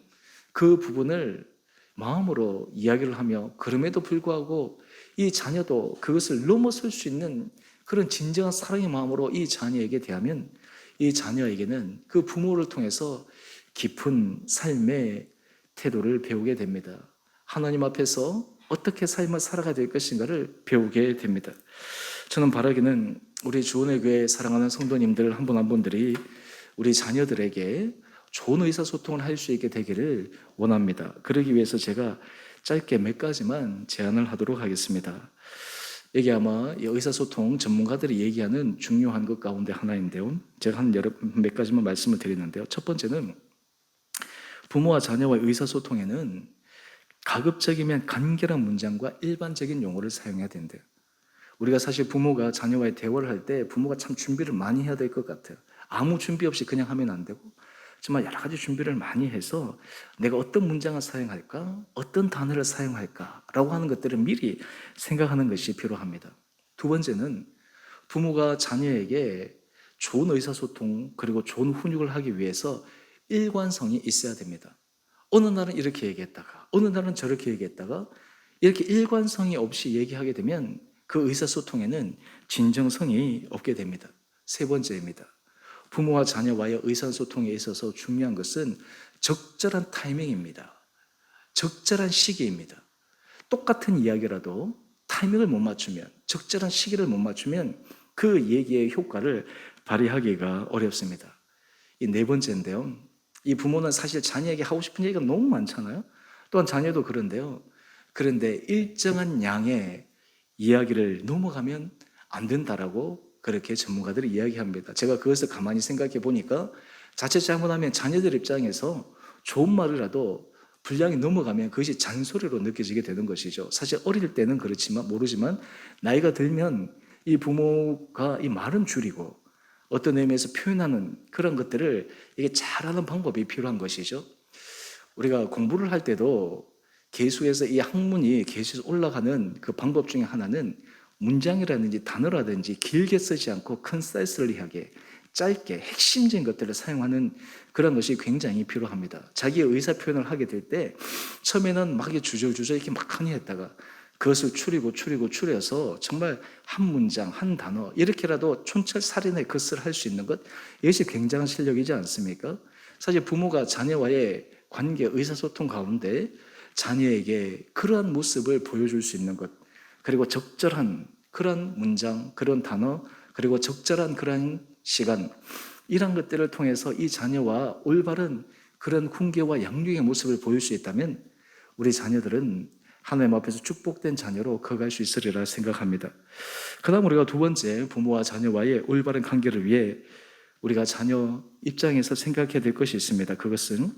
그 부분을 마음으로 이야기를 하며, 그럼에도 불구하고 이 자녀도 그것을 넘어설 수 있는 그런 진정한 사랑의 마음으로 이 자녀에게 대하면 이 자녀에게는 그 부모를 통해서 깊은 삶의 태도를 배우게 됩니다. 하나님 앞에서 어떻게 삶을 살아가야 될 것인가를 배우게 됩니다. 저는 바라기는 우리 주원의 교회 사랑하는 성도님들 한 분 한 분들이 우리 자녀들에게 좋은 의사소통을 할 수 있게 되기를 원합니다. 그러기 위해서 제가 짧게 몇 가지만 제안을 하도록 하겠습니다. 이게 아마 의사소통 전문가들이 얘기하는 중요한 것 가운데 하나인데요, 제가 몇 가지만 말씀을 드리는데요. 첫 번째는 부모와 자녀와의 의사소통에는 가급적이면 간결한 문장과 일반적인 용어를 사용해야 된대요. 우리가 사실 부모가 자녀와의 대화를 할 때 부모가 참 준비를 많이 해야 될 것 같아요. 아무 준비 없이 그냥 하면 안 되고 정말 여러 가지 준비를 많이 해서 내가 어떤 문장을 사용할까, 어떤 단어를 사용할까라고 하는 것들을 미리 생각하는 것이 필요합니다. 두 번째는 부모가 자녀에게 좋은 의사소통 그리고 좋은 훈육을 하기 위해서 일관성이 있어야 됩니다. 어느 날은 이렇게 얘기했다가 어느 날은 저렇게 얘기했다가 이렇게 일관성이 없이 얘기하게 되면 그 의사소통에는 진정성이 없게 됩니다. 세 번째입니다. 부모와 자녀와의 의사소통에 있어서 중요한 것은 적절한 타이밍입니다. 적절한 시기입니다. 똑같은 이야기라도 타이밍을 못 맞추면, 적절한 시기를 못 맞추면 그 얘기의 효과를 발휘하기가 어렵습니다. 이 네 번째인데요. 이 부모는 사실 자녀에게 하고 싶은 얘기가 너무 많잖아요. 또한 자녀도 그런데요. 그런데 일정한 양의 이야기를 넘어가면 안 된다라고 그렇게 전문가들이 이야기합니다. 제가 그것을 가만히 생각해 보니까 자칫 잘못하면 자녀들 입장에서 좋은 말이라도 분량이 넘어가면 그것이 잔소리로 느껴지게 되는 것이죠. 사실 어릴 때는 그렇지만 모르지만 나이가 들면 이 부모가 이 말은 줄이고 어떤 의미에서 표현하는 그런 것들을 이게 잘하는 방법이 필요한 것이죠. 우리가 공부를 할 때도 계수에서 이 학문이 계수에서 올라가는 그 방법 중에 하나는 문장이라든지 단어라든지 길게 쓰지 않고 컨사이슬리하게 짧게 핵심적인 것들을 사용하는 그런 것이 굉장히 필요합니다. 자기의 의사 표현을 하게 될 때 처음에는 막 주저주저 이렇게 막하니 했다가 그것을 줄여서 정말 한 문장, 한 단어 이렇게라도 촌철살인의 것을 할 수 있는 것, 이것이 굉장한 실력이지 않습니까? 사실 부모가 자녀와의 관계, 의사소통 가운데 자녀에게 그러한 모습을 보여줄 수 있는 것, 그리고 적절한 그런 문장, 그런 단어, 그리고 적절한 그런 시간, 이런 것들을 통해서 이 자녀와 올바른 그런 훈계와 양육의 모습을 보일 수 있다면 우리 자녀들은 하나님 앞에서 축복된 자녀로 커갈 수 있으리라 생각합니다. 그 다음 우리가 두 번째, 부모와 자녀와의 올바른 관계를 위해 우리가 자녀 입장에서 생각해야 될 것이 있습니다. 그것은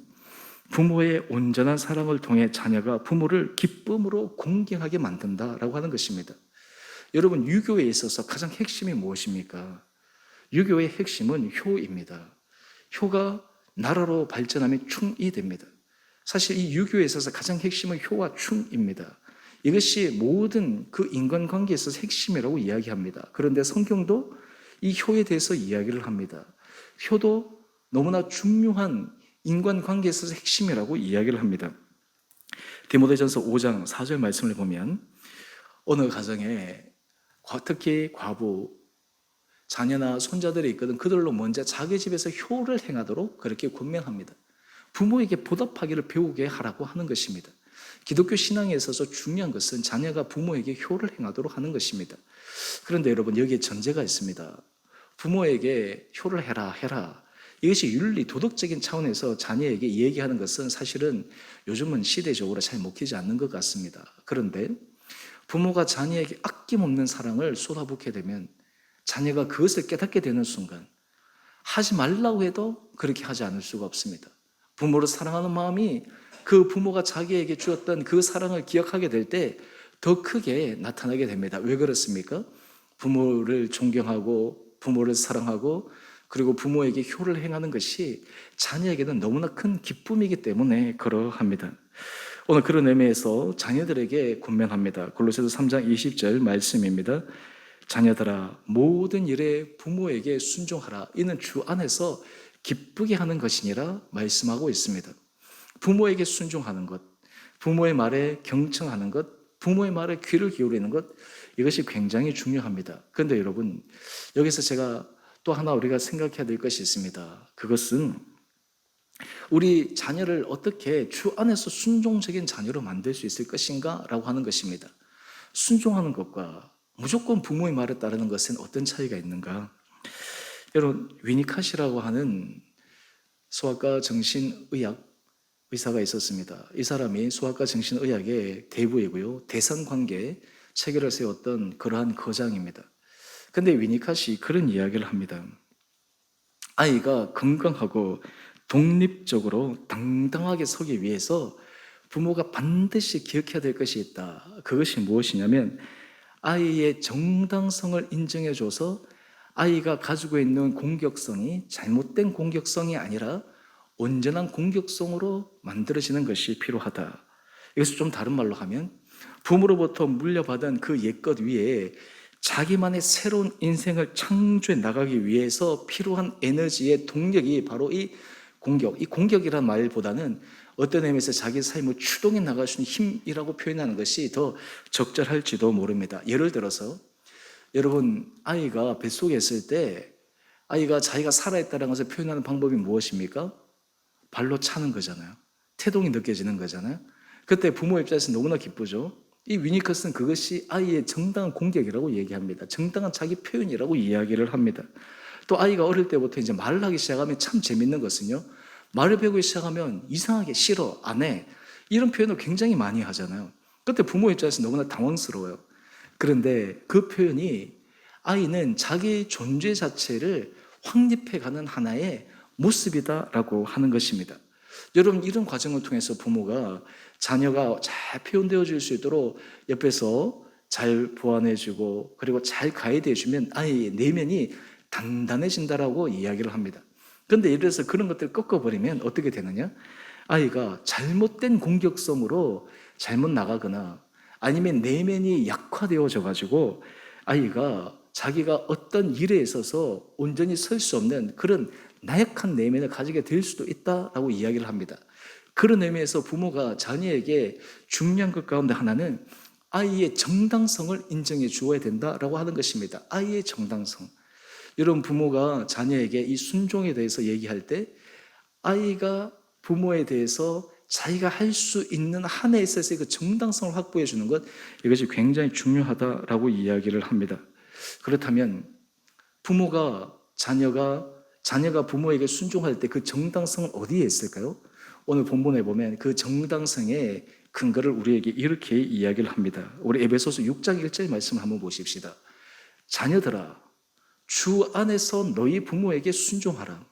부모의 온전한 사랑을 통해 자녀가 부모를 기쁨으로 공경하게 만든다라고 하는 것입니다. 여러분, 유교에 있어서 가장 핵심이 무엇입니까? 유교의 핵심은 효입니다. 효가 나라로 발전하면 충이 됩니다. 사실 이 유교에 있어서 가장 핵심은 효와 충입니다. 이것이 모든 그 인간관계에 있어서 핵심이라고 이야기합니다. 그런데 성경도 이 효에 대해서 이야기를 합니다. 효도 너무나 중요한 인간관계에 있어서 핵심이라고 이야기를 합니다. 디모데전서 5장 4절 말씀을 보면 어느 가정에 특히 과부, 자녀나 손자들이 있거든 그들로 먼저 자기 집에서 효를 행하도록 그렇게 권면합니다. 부모에게 보답하기를 배우게 하라고 하는 것입니다. 기독교 신앙에 있어서 중요한 것은 자녀가 부모에게 효를 행하도록 하는 것입니다. 그런데 여러분, 여기에 전제가 있습니다. 부모에게 효를 해라. 이것이 윤리, 도덕적인 차원에서 자녀에게 얘기하는 것은 사실은 요즘은 시대적으로 잘 먹히지 않는 것 같습니다. 그런데 부모가 자녀에게 아낌없는 사랑을 쏟아붓게 되면 자녀가 그것을 깨닫게 되는 순간 하지 말라고 해도 그렇게 하지 않을 수가 없습니다. 부모를 사랑하는 마음이 그 부모가 자기에게 주었던 그 사랑을 기억하게 될 때 더 크게 나타나게 됩니다. 왜 그렇습니까? 부모를 존경하고 부모를 사랑하고 그리고 부모에게 효를 행하는 것이 자녀에게는 너무나 큰 기쁨이기 때문에 그러합니다. 오늘 그런 의미에서 자녀들에게 권면합니다. 골로새서 3장 20절 말씀입니다. 자녀들아, 모든 일에 부모에게 순종하라. 이는 주 안에서 기쁘게 하는 것이니라 말씀하고 있습니다. 부모에게 순종하는 것, 부모의 말에 경청하는 것, 부모의 말에 귀를 기울이는 것, 이것이 굉장히 중요합니다. 그런데 여러분, 여기서 제가 또 하나 우리가 생각해야 될 것이 있습니다. 그것은 우리 자녀를 어떻게 주 안에서 순종적인 자녀로 만들 수 있을 것인가 라고 하는 것입니다. 순종하는 것과 무조건 부모의 말에 따르는 것은 어떤 차이가 있는가? 여러분, 위니카시라고 하는 소아과 정신의학 의사가 있었습니다. 이 사람이 소아과 정신의학의 대부이고요. 대선관계 체계를 세웠던 그러한 거장입니다. 근데 위니카시 그런 이야기를 합니다. 아이가 건강하고 독립적으로 당당하게 서기 위해서 부모가 반드시 기억해야 될 것이 있다. 그것이 무엇이냐면 아이의 정당성을 인정해줘서 아이가 가지고 있는 공격성이 잘못된 공격성이 아니라 온전한 공격성으로 만들어지는 것이 필요하다. 이것을 좀 다른 말로 하면 부모로부터 물려받은 그 옛것 위에 자기만의 새로운 인생을 창조해 나가기 위해서 필요한 에너지의 동력이 바로 이 공격, 이 공격이라는 말보다는 어떤 의미에서 자기 삶을 추동해 나갈 수 있는 힘이라고 표현하는 것이 더 적절할지도 모릅니다. 예를 들어서 여러분, 아이가 뱃속에 있을 때 아이가 자기가 살아있다는 것을 표현하는 방법이 무엇입니까? 발로 차는 거잖아요. 태동이 느껴지는 거잖아요. 그때 부모 입장에서 너무나 기쁘죠. 이 위니커스는 그것이 아이의 정당한 공격이라고 얘기합니다. 정당한 자기 표현이라고 이야기를 합니다. 또 아이가 어릴 때부터 이제 말을 하기 시작하면 참 재밌는 것은요. 말을 배우기 시작하면 이상하게 싫어, 안 해. 이런 표현을 굉장히 많이 하잖아요. 그때 부모 입장에서 너무나 당황스러워요. 그런데 그 표현이 아이는 자기 존재 자체를 확립해가는 하나의 모습이다라고 하는 것입니다. 여러분, 이런 과정을 통해서 부모가 자녀가 잘 표현되어질 수 있도록 옆에서 잘 보완해주고 그리고 잘 가이드해주면 아이의 내면이 단단해진다라고 이야기를 합니다. 그런데 예를 들어서 그런 것들을 꺾어버리면 어떻게 되느냐? 아이가 잘못된 공격성으로 잘못 나가거나 아니면 내면이 약화되어져 가지고 아이가 자기가 어떤 일에 있어서 온전히 설 수 없는 그런 나약한 내면을 가지게 될 수도 있다라고 이야기를 합니다. 그런 의미에서 부모가 자녀에게 중요한 것 가운데 하나는 아이의 정당성을 인정해 주어야 된다라고 하는 것입니다. 아이의 정당성. 여러분, 부모가 자녀에게 이 순종에 대해서 얘기할 때 아이가 부모에 대해서 자기가 할 수 있는 한에 있어서 그 정당성을 확보해 주는 것, 이것이 굉장히 중요하다라고 이야기를 합니다. 그렇다면 부모가 자녀가 부모에게 순종할 때 그 정당성은 어디에 있을까요? 오늘 본문에 보면 그 정당성의 근거를 우리에게 이렇게 이야기를 합니다. 우리 에베소서 6장 1절 말씀을 한번 보십시다. 자녀들아, 주 안에서 너희 부모에게 순종하라.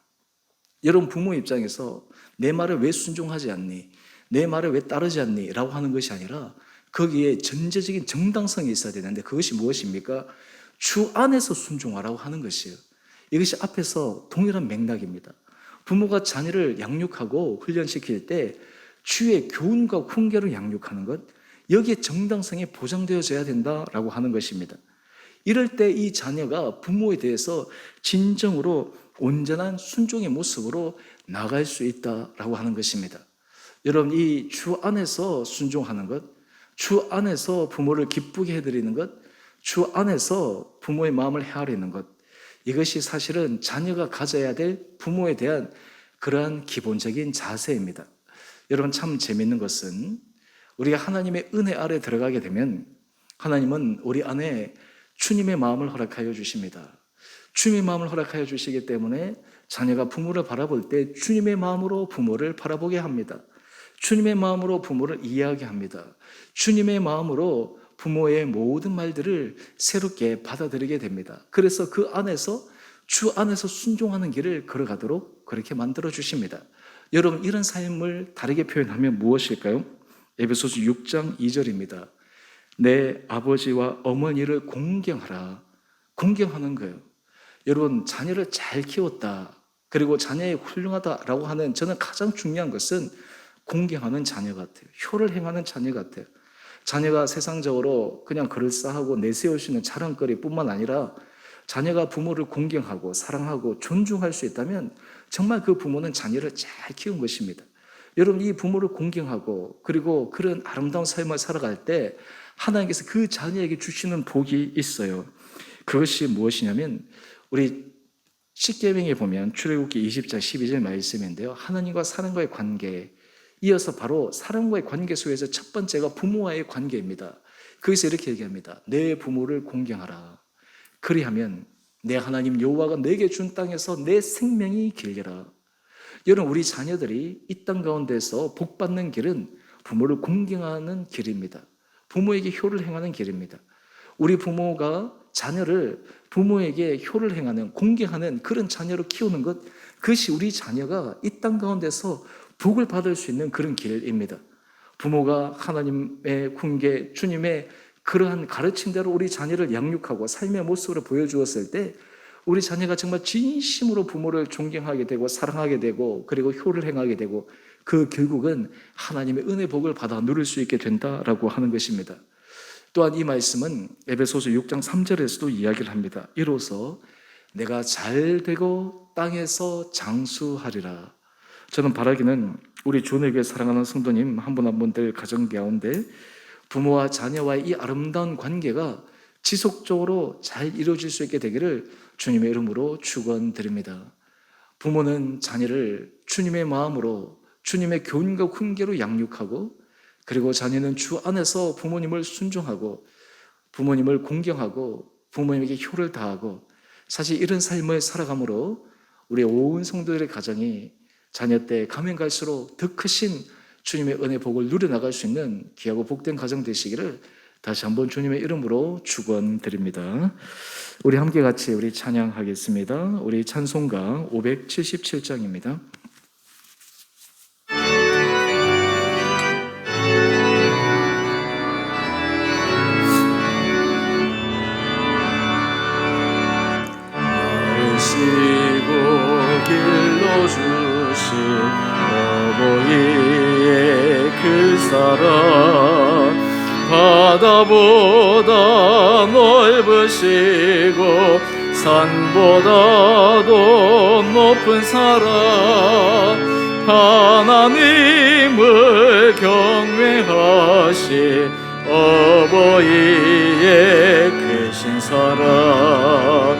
여러분, 부모 입장에서 내 말을 왜 순종하지 않니? 내 말을 왜 따르지 않니? 라고 하는 것이 아니라 거기에 전제적인 정당성이 있어야 되는데 그것이 무엇입니까? 주 안에서 순종하라고 하는 것이에요. 이것이 앞에서 동일한 맥락입니다. 부모가 자녀를 양육하고 훈련시킬 때 주의 교훈과 훈계를 양육하는 것, 여기에 정당성이 보장되어져야 된다라고 하는 것입니다. 이럴 때 이 자녀가 부모에 대해서 진정으로 온전한 순종의 모습으로 나갈 수 있다라고 하는 것입니다. 여러분, 이 주 안에서 순종하는 것, 주 안에서 부모를 기쁘게 해드리는 것, 주 안에서 부모의 마음을 헤아리는 것, 이것이 사실은 자녀가 가져야 될 부모에 대한 그러한 기본적인 자세입니다. 여러분, 참 재밌는 것은 우리가 하나님의 은혜 아래 들어가게 되면 하나님은 우리 안에 주님의 마음을 허락하여 주십니다. 주님의 마음을 허락하여 주시기 때문에 자녀가 부모를 바라볼 때 주님의 마음으로 부모를 바라보게 합니다. 주님의 마음으로 부모를 이해하게 합니다. 주님의 마음으로 부모의 모든 말들을 새롭게 받아들이게 됩니다. 그래서 그 안에서 주 안에서 순종하는 길을 걸어가도록 그렇게 만들어 주십니다. 여러분, 이런 삶을 다르게 표현하면 무엇일까요? 에베소서 6장 2절입니다. 내 아버지와 어머니를 공경하라. 공경하는 거예요. 여러분, 자녀를 잘 키웠다, 그리고 자녀의 훌륭하다라고 하는 저는 가장 중요한 것은 공경하는 자녀 같아요. 효를 행하는 자녀 같아요. 자녀가 세상적으로 그냥 그럴싸하고 내세울 수 있는 자랑거리뿐만 아니라 자녀가 부모를 공경하고 사랑하고 존중할 수 있다면 정말 그 부모는 자녀를 잘 키운 것입니다. 여러분, 이 부모를 공경하고 그리고 그런 아름다운 삶을 살아갈 때 하나님께서 그 자녀에게 주시는 복이 있어요. 그것이 무엇이냐면 우리 십계명에 보면 출애굽기 20장 12절 말씀인데요. 하나님과 사람과의 관계, 이어서 바로 사람과의 관계 속에서 첫 번째가 부모와의 관계입니다. 거기서 이렇게 얘기합니다. 내 부모를 공경하라. 그리하면 내 하나님 여호와가 내게 준 땅에서 내 생명이 길게라. 여러분, 우리 자녀들이 이 땅 가운데서 복받는 길은 부모를 공경하는 길입니다. 부모에게 효를 행하는 길입니다. 우리 부모가 자녀를 부모에게 효를 행하는, 공경하는 그런 자녀로 키우는 것, 그것이 우리 자녀가 이 땅 가운데서 복을 받을 수 있는 그런 길입니다. 부모가 하나님의 훈계, 주님의 그러한 가르침대로 우리 자녀를 양육하고 삶의 모습으로 보여주었을 때 우리 자녀가 정말 진심으로 부모를 존경하게 되고 사랑하게 되고 그리고 효를 행하게 되고 그 결국은 하나님의 은혜 복을 받아 누릴 수 있게 된다라고 하는 것입니다. 또한 이 말씀은 에베소서 6장 3절에서도 이야기를 합니다. 이로써 내가 잘 되고 땅에서 장수하리라. 저는 바라기는 우리 주님에게 사랑하는 성도님 한 분 한 분들 가정 가운데 부모와 자녀와의 이 아름다운 관계가 지속적으로 잘 이루어질 수 있게 되기를 주님의 이름으로 축원드립니다. 부모는 자녀를 주님의 마음으로 주님의 교훈과 훈계로 양육하고 그리고 자녀는 주 안에서 부모님을 순종하고 부모님을 공경하고 부모님에게 효를 다하고 사실 이런 삶을 살아감으로 우리 온 성도들의 가정이 자녀 때 가면 갈수록 더 크신 주님의 은혜 복을 누려나갈 수 있는 귀하고 복된 가정 되시기를 다시 한번 주님의 이름으로 축원드립니다. 우리 함께 같이 우리 찬양하겠습니다. 우리 찬송가 577장입니다. 나으시고 길러주신 어머니의 그 사랑 바다보다 넓으시고 산보다도 높은 사랑 하나님을 경외하신 어머니의 크신 사랑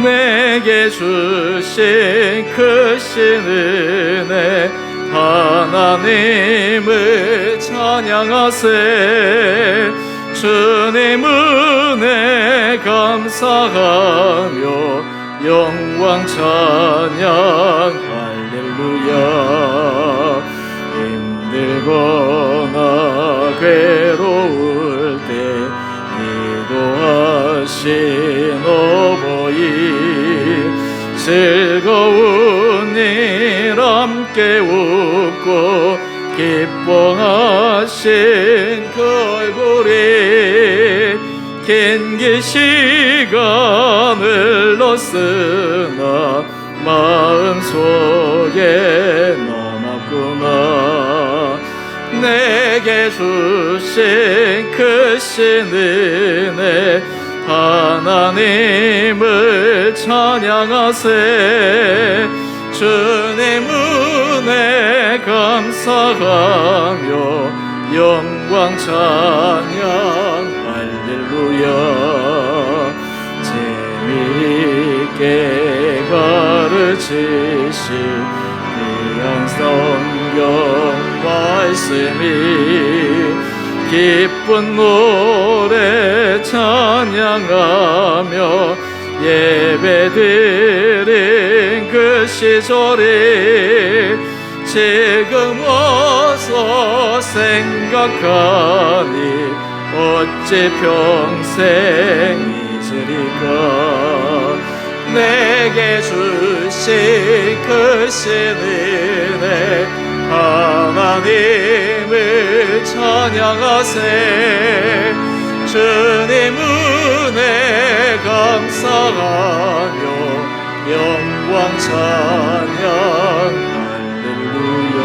내게 주신 크신 은혜 하나님을 찬양하세 주님 은혜 감사하며 영광 찬양 할렐루야 힘들거나 괴로울 때 기도하신 어버이 즐거운 일 함께 웃고 기뻐하신 그 얼굴이 긴 시간을 넣었으나 마음속에 남았구나 내게 주신 크신 은혜 하나님을 찬양하세 주님 은혜 감사하며 영광 찬양 할렐루야 재미있게 가르치신 귀한 성경 말씀이 기쁜 노래 찬양하며 예배드린 그 시절이 지금 와서 생각하니 어찌 평생 잊으리까 내게 주신 크신 은혜 하나님을 찬양하세 주님 은혜 감사하며 영광 찬양 할렐루야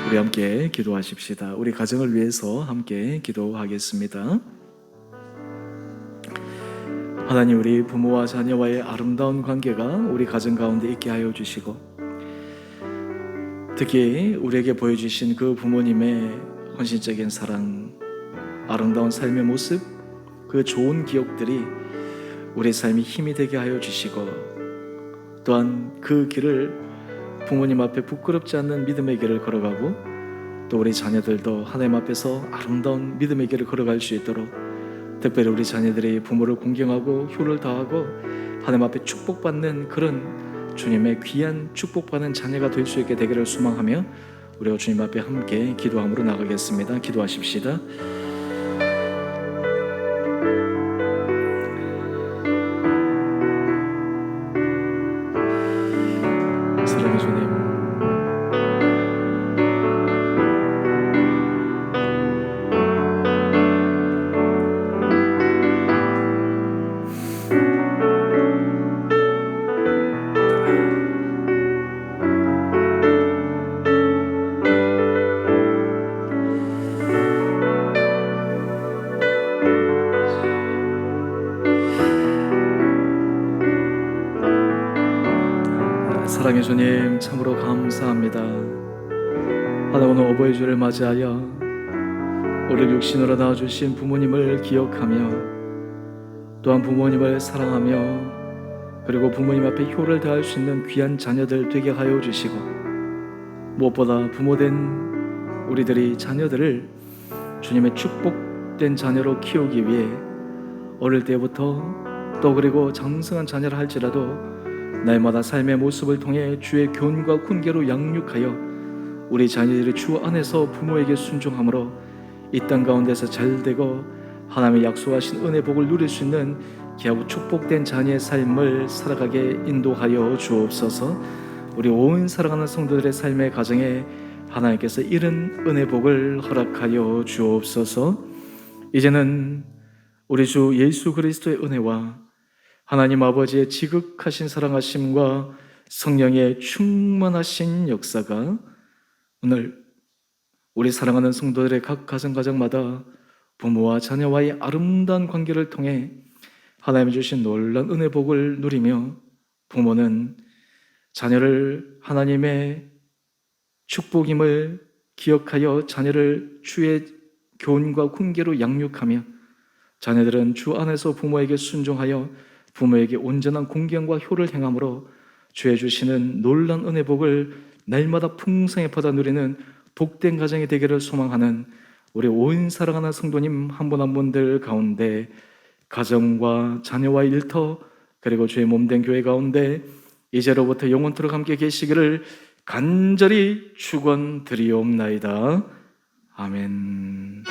우리 함께 기도하십시다. 우리 가정을 위해서 함께 기도하겠습니다. 하나님 우리 부모와 자녀와의 아름다운 관계가 우리 가정 가운데 있게 하여 주시고 특히 우리에게 보여주신 그 부모님의 헌신적인 사랑, 아름다운 삶의 모습, 그 좋은 기억들이 우리 삶이 힘이 되게 하여 주시고 또한 그 길을 부모님 앞에 부끄럽지 않는 믿음의 길을 걸어가고 또 우리 자녀들도 하나님 앞에서 아름다운 믿음의 길을 걸어갈 수 있도록 특별히 우리 자녀들이 부모를 공경하고 효를 다하고 하나님 앞에 축복받는 그런 주님의 귀한 축복받는 자녀가 될 수 있게 되기를 소망하며 우리가 주님 앞에 함께 기도함으로 나가겠습니다. 기도하십시다. 사랑의 주님, 참으로 감사합니다. 하나님, 오늘 어버이 주를 맞이하여 우리를 육신으로 낳아주신 부모님을 기억하며 또한 부모님을 사랑하며 그리고 부모님 앞에 효를 다할 수 있는 귀한 자녀들 되게 하여 주시고, 무엇보다 부모된 우리들이 자녀들을 주님의 축복된 자녀로 키우기 위해 어릴 때부터 또 그리고 장성한 자녀를 할지라도 날마다 삶의 모습을 통해 주의 교훈과 훈계로 양육하여 우리 자녀들이 주 안에서 부모에게 순종함으로 이 땅 가운데서 잘되고 하나님의 약속하신 은혜 복을 누릴 수 있는 귀하고 축복된 자녀의 삶을 살아가게 인도하여 주옵소서. 우리 온 사랑하는 성도들의 삶의 가정에 하나님께서 이런 은혜 복을 허락하여 주옵소서. 이제는 우리 주 예수 그리스도의 은혜와 하나님 아버지의 지극하신 사랑하심과 성령의 충만하신 역사가 오늘 우리 사랑하는 성도들의 각 가정마다 부모와 자녀와의 아름다운 관계를 통해 하나님이 주신 놀라운 은혜 복을 누리며, 부모는 자녀를 하나님의 축복임을 기억하여 자녀를 주의 교훈과 훈계로 양육하며, 자녀들은 주 안에서 부모에게 순종하여 부모에게 온전한 공경과 효를 행함으로 주의 주시는 놀라운 은혜 복을 날마다 풍성히 받아 누리는 복된 가정이 되기를 소망하는 우리 온 사랑하는 성도님 한 분 한 분들 가운데, 가정과 자녀와 일터 그리고 주의 몸된 교회 가운데 이제로부터 영원토록 함께 계시기를 간절히 축원드리옵나이다. 아멘.